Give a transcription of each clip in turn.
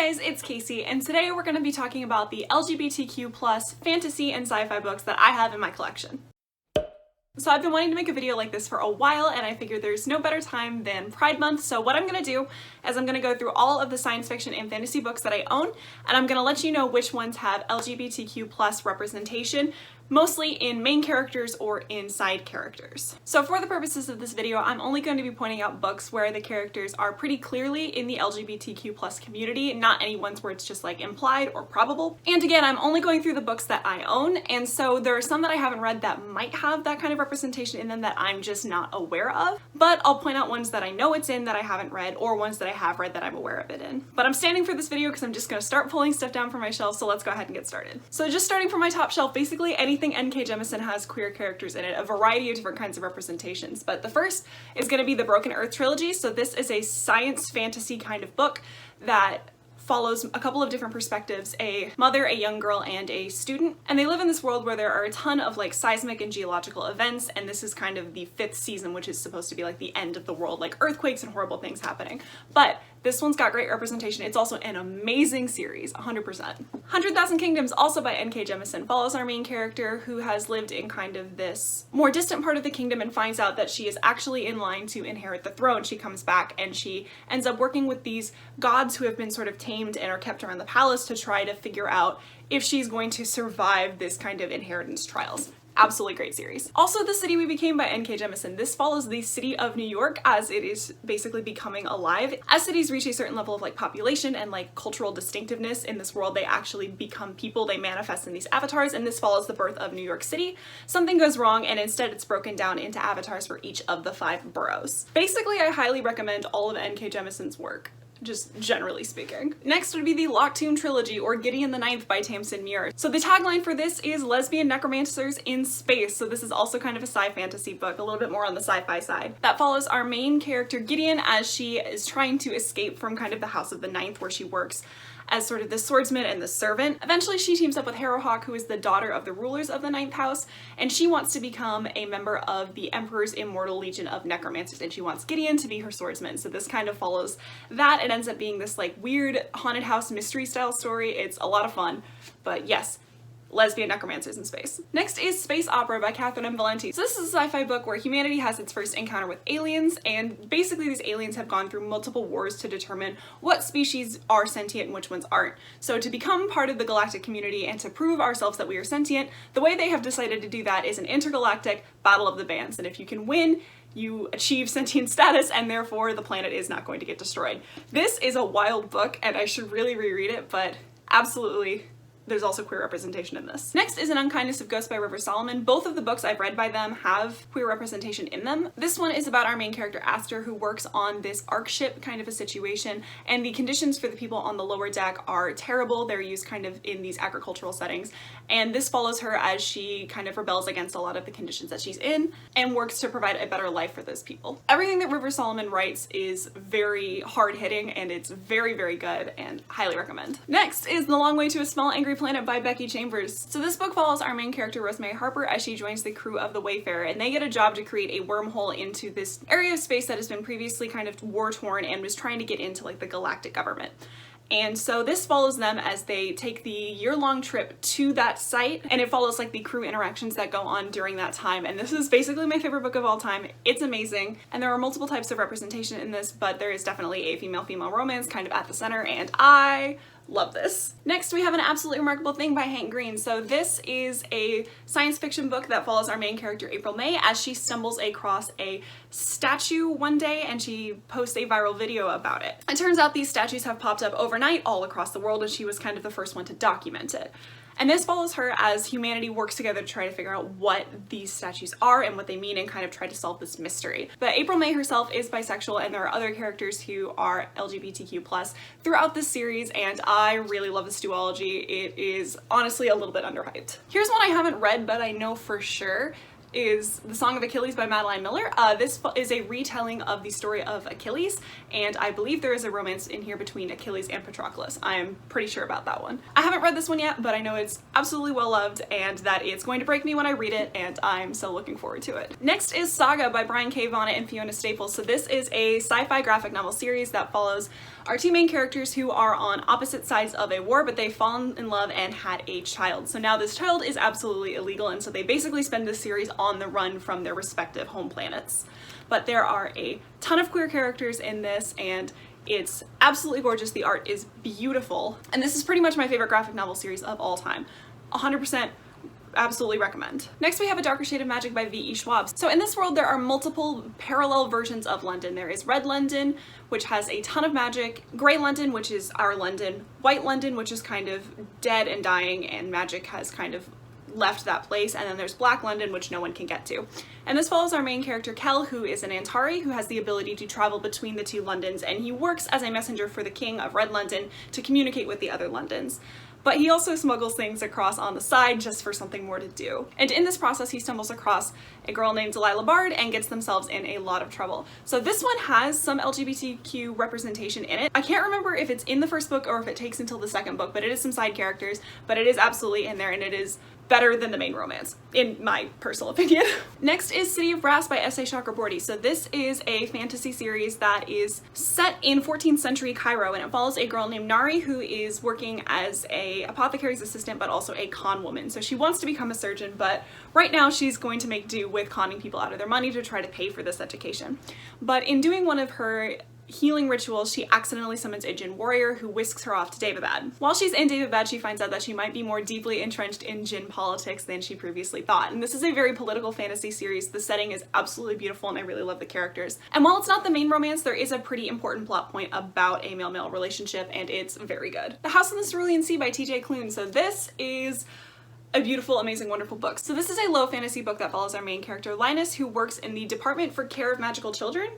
guys, it's Casey, and today we're going to be talking about the LGBTQ+ fantasy and sci-fi books that I have in my collection. So I've been wanting to make a video like this for a while, and I figured there's no better time than Pride Month, so what I'm going to do is I'm going to go through all of the science fiction and fantasy books that I own, and I'm going to let you know which ones have LGBTQ+ representation, mostly in main characters or in side characters. So for the purposes of this video, I'm only going to be pointing out books where the characters are pretty clearly in the LGBTQ+ community, not any ones where it's just like implied or probable. And again, I'm only going through the books that I own, and so there are some that I haven't read that might have that kind of representation in them that I'm just not aware of, but I'll point out ones that I know it's in that I haven't read, or ones that I have read that I'm aware of it in. But I'm standing for this video because I'm just going to start pulling stuff down from my shelf, so let's go ahead and get started. So just starting from my top shelf, basically anything N.K. Jemisin has queer characters in it, a variety of different kinds of representations. But the first is going to be the Broken Earth trilogy. So this is a science fantasy kind of book that follows a couple of different perspectives, a mother, a young girl, and a student. And they live in this world where there are a ton of like seismic and geological events, and this is kind of the 5th season, which is supposed to be like the end of the world, like earthquakes and horrible things happening. But this one's got great representation. It's also an amazing series, 100%. 100,000 Kingdoms, also by N.K. Jemisin, follows our main character who has lived in kind of this more distant part of the kingdom and finds out that she is actually in line to inherit the throne. She comes back and she ends up working with these gods who have been sort of tamed and are kept around the palace to try to figure out if she's going to survive this kind of inheritance trials. Absolutely great series. Also, The City We Became by N.K. Jemisin. This follows the city of New York as it is basically becoming alive. As cities reach a certain level of like population and like cultural distinctiveness in this world, they actually become people, they manifest in these avatars, and this follows the birth of New York City. Something goes wrong and instead it's broken down into avatars for each of the 5 boroughs. Basically, I highly recommend all of N.K. Jemisin's work, just generally speaking. Next would be the Locktoon trilogy, or Gideon the Ninth by Tamsin Muir. So the tagline for this is lesbian necromancers in space. So this is also kind of a sci-fantasy book, a little bit more on the sci-fi side. That follows our main character Gideon as she is trying to escape from kind of the House of the Ninth, where she works as sort of the swordsman and the servant. Eventually she teams up with Harrowhawk, who is the daughter of the rulers of the Ninth House, and she wants to become a member of the Emperor's Immortal Legion of Necromancers, and she wants Gideon to be her swordsman. So this kind of follows that. It ends up being this like weird haunted house mystery style story. It's a lot of fun, but yes, lesbian necromancers in space. Next is Space Opera by Catherine M. Valenti. So this is a sci-fi book where humanity has its first encounter with aliens, and basically these aliens have gone through multiple wars to determine what species are sentient and which ones aren't. So to become part of the galactic community and to prove ourselves that we are sentient, the way they have decided to do that is an intergalactic battle of the bands, and if you can win, you achieve sentient status, and therefore the planet is not going to get destroyed. This is a wild book, and I should really reread it, but absolutely there's also queer representation in this. Next is An Unkindness of Ghosts by River Solomon. Both of the books I've read by them have queer representation in them. This one is about our main character Aster, who works on this ARC ship kind of a situation, and the conditions for the people on the lower deck are terrible. They're used kind of in these agricultural settings, and this follows her as she kind of rebels against a lot of the conditions that she's in and works to provide a better life for those people. Everything that River Solomon writes is very hard-hitting, and it's very, very good, and highly recommend. Next is The Long Way to a Small Angry Planet by Becky Chambers. So this book follows our main character Rosemary Harper as she joins the crew of the Wayfarer, and they get a job to create a wormhole into this area of space that has been previously kind of war-torn and was trying to get into like the galactic government. And so this follows them as they take the year-long trip to that site, and it follows like the crew interactions that go on during that time. And this is basically my favorite book of all time. It's amazing, and there are multiple types of representation in this, but there is definitely a female-female romance kind of at the center, and I love this. Next, we have An Absolutely Remarkable Thing by Hank Green. So this is a science fiction book that follows our main character April May as she stumbles across a statue one day, and she posts a viral video about it. It turns out these statues have popped up overnight all across the world, and she was kind of the first one to document it. And this follows her as humanity works together to try to figure out what these statues are and what they mean, and kind of try to solve this mystery. But April May herself is bisexual, and there are other characters who are LGBTQ+ throughout this series, and I really love this duology. It is honestly a little bit underhyped. Here's one I haven't read, but I know for sure. is The Song of Achilles by Madeline Miller. This is a retelling of the story of Achilles, and I believe there is a romance in here between Achilles and Patroclus. I am pretty sure about that one. I haven't read this one yet, but I know it's absolutely well loved and that it's going to break me when I read it, and I'm so looking forward to it. Next is Saga by Brian K. Vaughan and Fiona Staples. So this is a sci-fi graphic novel series that follows our two main characters who are on opposite sides of a war, but they've fallen in love and had a child. So now this child is absolutely illegal, and so they basically spend this series on the run from their respective home planets. But there are a ton of queer characters in this, and it's absolutely gorgeous. The art is beautiful, and this is pretty much my favorite graphic novel series of all time. 100% absolutely recommend. Next we have A Darker Shade of Magic by V.E. Schwab. So in this world there are multiple parallel versions of London. There is Red London, which has a ton of magic, Grey London, which is our London, White London, which is kind of dead and dying and magic has kind of left that place, and then there's Black London, which no one can get to. And this follows our main character Kel, who is an Antari who has the ability to travel between the two Londons, and he works as a messenger for the King of Red London to communicate with the other Londons. But he also smuggles things across on the side just for something more to do. And in this process he stumbles across a girl named Delilah Bard and gets themselves in a lot of trouble. So this one has some LGBTQ representation in it. I can't remember if it's in the first book or if it takes until the second book, but it is some side characters, but it is absolutely in there, and it is better than the main romance, in my personal opinion. Next is City of Brass by S.A. Chakraborty. So this is a fantasy series that is set in 14th century Cairo, and it follows a girl named Nari who is working as a apothecary's assistant but also a con woman. So she wants to become a surgeon, but right now she's going to make do with conning people out of their money to try to pay for this education. But in doing one of her healing rituals, she accidentally summons a Jinn warrior who whisks her off to Daevabad. While she's in Daevabad, she finds out that she might be more deeply entrenched in Jinn politics than she previously thought. And this is a very political fantasy series. The setting is absolutely beautiful and I really love the characters. And while it's not the main romance, there is a pretty important plot point about a male-male relationship, and it's very good. The House in the Cerulean Sea by T.J. Klune. So this is a beautiful, amazing, wonderful book. So this is a low fantasy book that follows our main character Linus, who works in the Department for Care of Magical Children.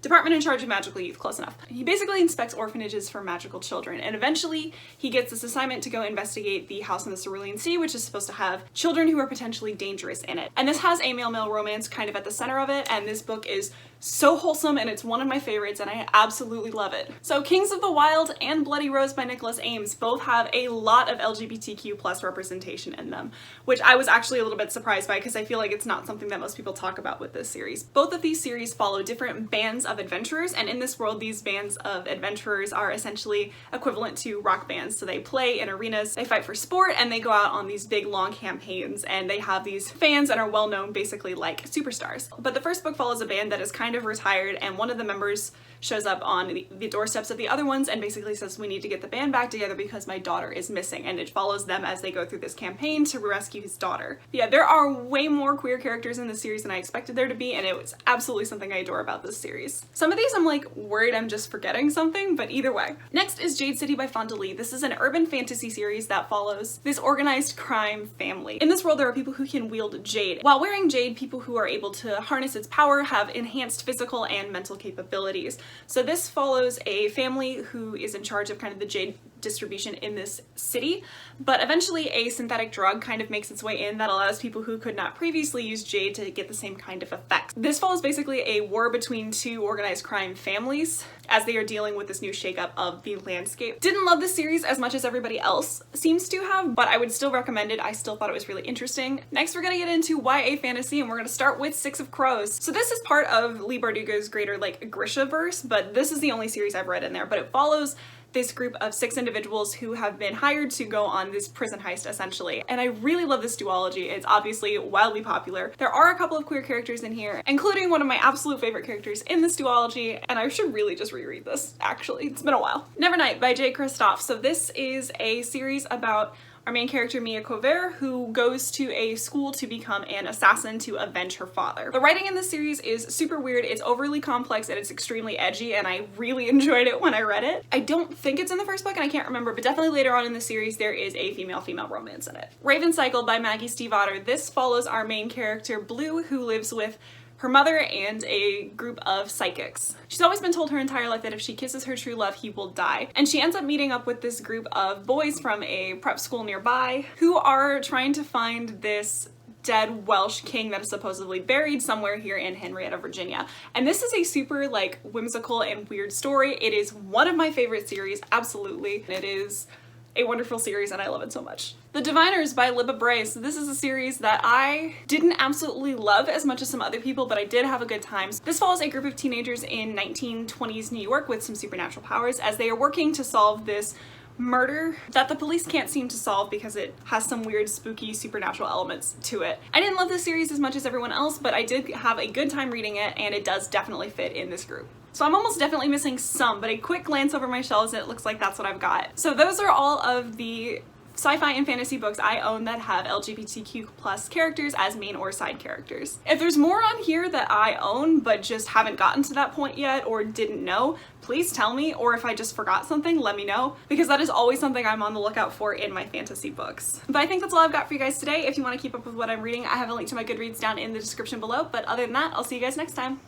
Department in charge of magical youth, close enough. He basically inspects orphanages for magical children, and eventually he gets this assignment to go investigate the House in the Cerulean Sea, which is supposed to have children who are potentially dangerous in it. And this has a male-male romance kind of at the center of it, and this book is so wholesome and it's one of my favorites and I absolutely love it. So Kings of the Wild and Bloody Rose by Nicholas Ames both have a lot of LGBTQ plus representation in them, which I was actually a little bit surprised by because I feel like it's not something that most people talk about with this series. Both of these series follow different bands of adventurers, and in this world these bands of adventurers are essentially equivalent to rock bands. So they play in arenas, they fight for sport, and they go out on these big long campaigns, and they have these fans and are well known basically like superstars. But the first book follows a band that is kind of retired, and one of the members shows up on the doorsteps of the other ones and basically says, we need to get the band back together because my daughter is missing, and it follows them as they go through this campaign to rescue his daughter. But yeah, there are way more queer characters in this series than I expected there to be, and it was absolutely something I adore about this series. Some of these I'm like worried I'm just forgetting something, but either way. Next is Jade City by Fonda Lee. This is an urban fantasy series that follows this organized crime family. In this world there are people who can wield jade. While wearing jade, people who are able to harness its power have enhanced physical and mental capabilities. So this follows a family who is in charge of kind of the jade distribution in this city, but eventually a synthetic drug kind of makes its way in that allows people who could not previously use jade to get the same kind of effects. This follows basically a war between two organized crime families as they are dealing with this new shakeup of the landscape. Didn't love this series as much as everybody else seems to have, but I would still recommend it. I still thought it was really interesting. Next we're gonna get into YA fantasy, and we're gonna start with Six of Crows. So this is part of Leigh Bardugo's greater like Grisha-verse, but this is the only series I've read in there, but it follows this group of 6 individuals who have been hired to go on this prison heist essentially. And I really love this duology. It's obviously wildly popular. There are a couple of queer characters in here, including one of my absolute favorite characters in this duology, and I should really just reread this actually. It's been a while. Nevernight by Jay Kristoff. So this is a series about our main character Mia Cover, who goes to a school to become an assassin to avenge her father. The writing in this series is super weird, it's overly complex, and it's extremely edgy, and I really enjoyed it when I read it. I don't think it's in the first book, and I can't remember, but definitely later on in the series there is a female-female romance in it. Raven Cycle by Maggie Stiefvater. This follows our main character Blue, who lives with her mother and a group of psychics. She's always been told her entire life that if she kisses her true love, he will die. And she ends up meeting up with this group of boys from a prep school nearby who are trying to find this dead Welsh king that is supposedly buried somewhere here in Henrietta, Virginia. And this is a super like whimsical and weird story. It is one of my favorite series, absolutely. It is a wonderful series and I love it so much. The Diviners by Libba Bray. So this is a series that I didn't absolutely love as much as some other people, but I did have a good time. This follows a group of teenagers in 1920s New York with some supernatural powers as they are working to solve this murder that the police can't seem to solve because it has some weird spooky supernatural elements to it. I didn't love this series as much as everyone else, but I did have a good time reading it and it does definitely fit in this group. So I'm almost definitely missing some, but a quick glance over my shelves and it looks like that's what I've got. So those are all of the sci-fi and fantasy books I own that have LGBTQ plus characters as main or side characters. If there's more on here that I own but just haven't gotten to that point yet or didn't know, please tell me, or if I just forgot something, let me know, because that is always something I'm on the lookout for in my fantasy books. But I think that's all I've got for you guys today. If you want to keep up with what I'm reading, I have a link to my Goodreads down in the description below, but other than that, I'll see you guys next time.